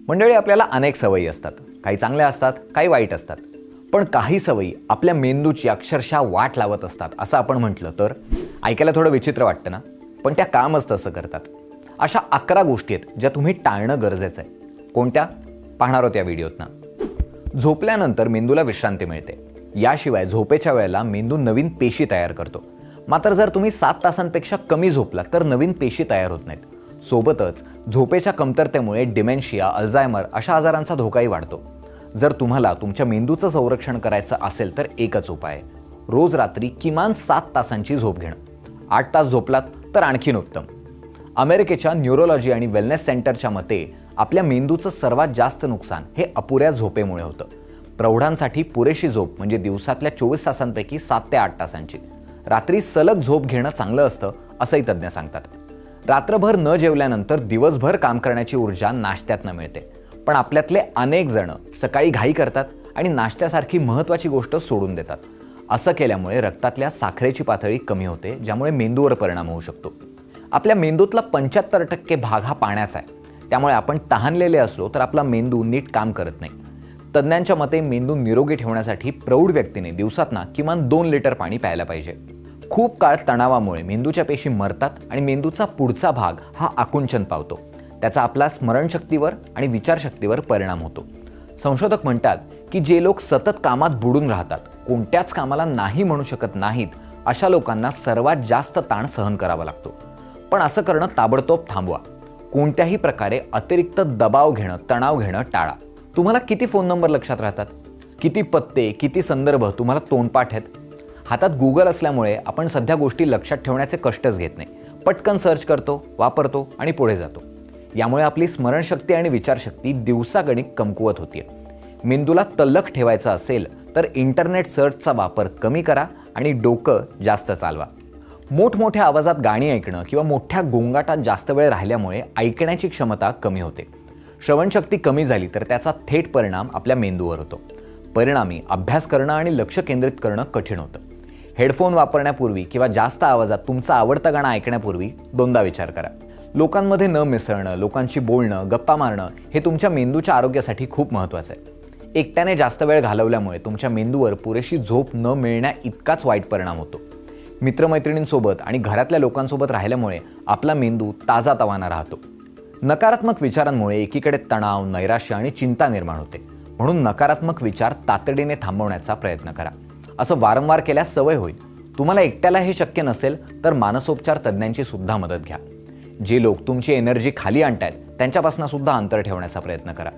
मंडळी, आपल्याला अनेक सवयी असतात. काही चांगल्या असतात, काही वाईट असतात. पण काही सवयी आपल्या मेंदूची अक्षरशः वाट लावत असतात असं आपण म्हटलं तर ऐकायला थोडं विचित्र वाटतं ना, पण त्या कामच तसं करतात. अशा 11 गोष्टी आहेत ज्या तुम्ही टाळणं गरजेचं आहे. कोणत्या पाहणार आहोत या व्हिडिओतनं. झोपल्यानंतर मेंदूला विश्रांती मिळते. याशिवाय झोपेच्या वेळेला मेंदू नवीन पेशी तयार करतो. मात्र जर तुम्ही 7 तासांपेक्षा कमी झोपला तर नवीन पेशी तयार होत नाहीत. सोबतच झोपेच्या कमतरतेमुळे डिमेन्शिया, अल्झायमर अशा आजारांचा धोकाही वाढतो. जर तुम्हाला तुमच्या मेंदूचं संरक्षण करायचं असेल तर एकच उपाय आहे, रोज रात्री किमान 7 तासांची झोप घेणं. 8 तास झोपलात तर आणखीन उत्तम. अमेरिकेच्या न्यूरोलॉजी आणि वेलनेस सेंटरच्या मते आपल्या मेंदूचं सर्वात जास्त नुकसान हे अपुऱ्या झोपेमुळे होतं. प्रौढांसाठी पुरेशी झोप म्हणजे दिवसातल्या 24 तासांपैकी 7 ते 8 तासांची. रात्री सलग झोप घेणं चांगलं असतं असंही तज्ज्ञ सांगतात. रात्रभर न जेवल्यानंतर दिवसभर काम करण्याची ऊर्जा नाश्त्यातनं मिळते. पण आपल्यातले अनेक जण सकाळी घाई करतात आणि नाश्त्यासारखी महत्त्वाची गोष्ट सोडून देतात. असं केल्यामुळे रक्तातल्या साखरेची पातळी कमी होते, ज्यामुळे मेंदूवर परिणाम होऊ शकतो. आपल्या मेंदूतला 75% भाग हा पाण्याचा आहे. त्यामुळे आपण तहानलेले असलो तर आपला मेंदू नीट काम करत नाही. तज्ज्ञांच्या मते मेंदू निरोगी ठेवण्यासाठी प्रौढ व्यक्तीने दिवसातनं किमान 2 लिटर पाणी प्यायला पाहिजे. खूप काळ तणावामुळे मेंदूच्या पेशी मरतात आणि मेंदूचा पुढचा भाग हा आकुंचन पावतो. त्याचा आपल्या स्मरणशक्तीवर आणि विचारशक्तीवर परिणाम होतो. संशोधक म्हणतात की जे लोक सतत कामात बुडून राहतात, कोणत्याच कामाला नाही म्हणू शकत नाहीत, अशा लोकांना सर्वात जास्त ताण सहन करावा लागतो. पण असं करणं ताबडतोब थांबवा. कोणत्याही प्रकारे अतिरिक्त दबाव घेणं, तणाव घेणं टाळा. तुम्हाला किती फोन नंबर लक्षात राहतात? किती पत्ते, किती संदर्भ तुम्हाला तोंडपाठ आहेत? हातात गुगल असल्यामुळे आपण सध्या गोष्टी लक्षात ठेवण्याचे कष्टच घेत नाही. पटकन सर्च करतो, वापरतो आणि पुढे जातो. यामुळे आपली स्मरणशक्ती आणि विचारशक्ती दिवसागणिक कमकुवत होतीये. मेंदूला तल्लख ठेवायचं असेल तर इंटरनेट सर्चचा वापर कमी करा आणि डोकं जास्त चालवा. मोठमोठ्या आवाजात गाणी ऐकणं किंवा मोठ्या गोंगाटात जास्त वेळ राहिल्यामुळे ऐकण्याची क्षमता कमी होते. श्रवणशक्ती कमी झाली तर त्याचा थेट परिणाम आपल्या मेंदूवर होतो. परिणामी अभ्यास करणं आणि लक्ष केंद्रित करणं कठीण होतं. हेडफोन वापरण्यापूर्वी किंवा जास्त आवाजात तुमचं आवडतं गाणं ऐकण्यापूर्वी दोनदा विचार करा. लोकांमध्ये न मिसळणं, लोकांशी बोलणं, गप्पा मारणं हे तुमच्या मेंदूच्या आरोग्यासाठी खूप महत्त्वाचं आहे. एकट्याने जास्त वेळ घालवल्यामुळे तुमच्या मेंदूवर पुरेशी झोप न मिळण्या इतकाच वाईट परिणाम होतो. मित्रमैत्रिणींसोबत आणि घरातल्या लोकांसोबत राहिल्यामुळे आपला मेंदू ताजातवाना राहतो. नकारात्मक विचारांमुळे एकीकडे तणाव, नैराश्य आणि चिंता निर्माण होते. म्हणून नकारात्मक विचार तातडीने थांबवण्याचा प्रयत्न करा. असं वारंवार केल्यास सवय होईल. तुम्हाला एकट्याला हे शक्य नसेल तर मानसोपचार तज्ज्ञांची सुद्धा मदत घ्या. जे लोक तुमची एनर्जी खाली आणतायत त्यांच्यापासून सुद्धा अंतर ठेवण्याचा प्रयत्न करा.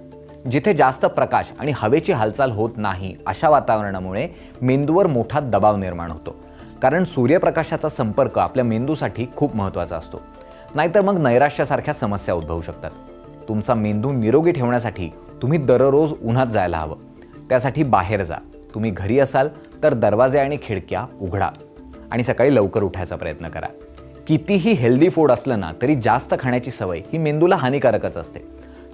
जिथे जास्त प्रकाश आणि हवेची हालचाल होत नाही अशा वातावरणामुळे मेंदूवर मोठा दबाव निर्माण होतो. कारण सूर्यप्रकाशाचा संपर्क आपल्या मेंदूसाठी खूप महत्त्वाचा असतो. नाहीतर मग नैराश्यासारख्या समस्या उद्भवू शकतात. तुमचा मेंदू निरोगी ठेवण्यासाठी तुम्ही दररोज उन्हात जायला हवं. त्यासाठी बाहेर जा. तुम्ही घरी असाल तर दरवाजे आणि खिडक्या उघडा आणि सकाळी लवकर उठायचा प्रयत्न करा. कितीही हेल्दी फूड असलं ना तरी जास्त खाण्याची सवय ही मेंदूला हानिकारकच असते.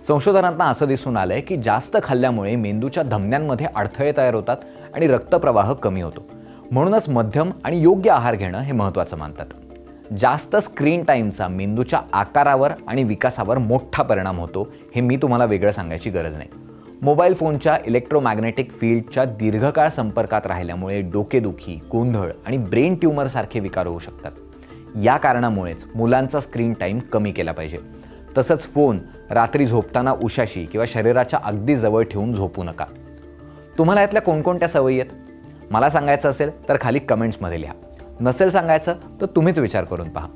संशोधनांना असं दिसून आलंय की जास्त खाल्ल्यामुळे मेंदूच्या धमन्यांमध्ये अडथळे तयार होतात आणि रक्तप्रवाह कमी होतो. म्हणूनच मध्यम आणि योग्य आहार घेणं हे महत्त्वाचं मानतात. जास्त स्क्रीन टाईमचा मेंदूच्या आकारावर आणि विकासावर मोठा परिणाम होतो हे मी तुम्हाला वेगळं सांगायची गरज नाही. मोबाईल फोनच्या इलेक्ट्रोमॅग्नेटिक फील्डच्या दीर्घकाळ संपर्कात राहिल्यामुळे डोकेदुखी, गोंधळ आणि ब्रेन ट्यूमरसारखे विकार होऊ शकतात. या कारणामुळेच मुलांचा स्क्रीन टाईम कमी केला पाहिजे. तसंच फोन रात्री झोपताना उशाशी किंवा शरीराच्या अगदी जवळ ठेवून झोपू नका. तुम्हाला यातल्या कोणकोणत्या सवयी आहेत? मला सांगायचं असेल तर खाली कमेंट्समध्ये लिहा. नसेल सांगायचं तर तुम्हीच विचार करून पहा.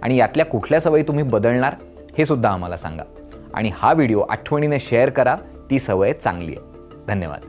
आणि यातल्या कुठल्या सवयी तुम्ही बदलणार हे सुद्धा आम्हाला सांगा. आणि हा व्हिडिओ आठवणीने शेअर करा. ती सवय चांगली आहे. धन्यवाद.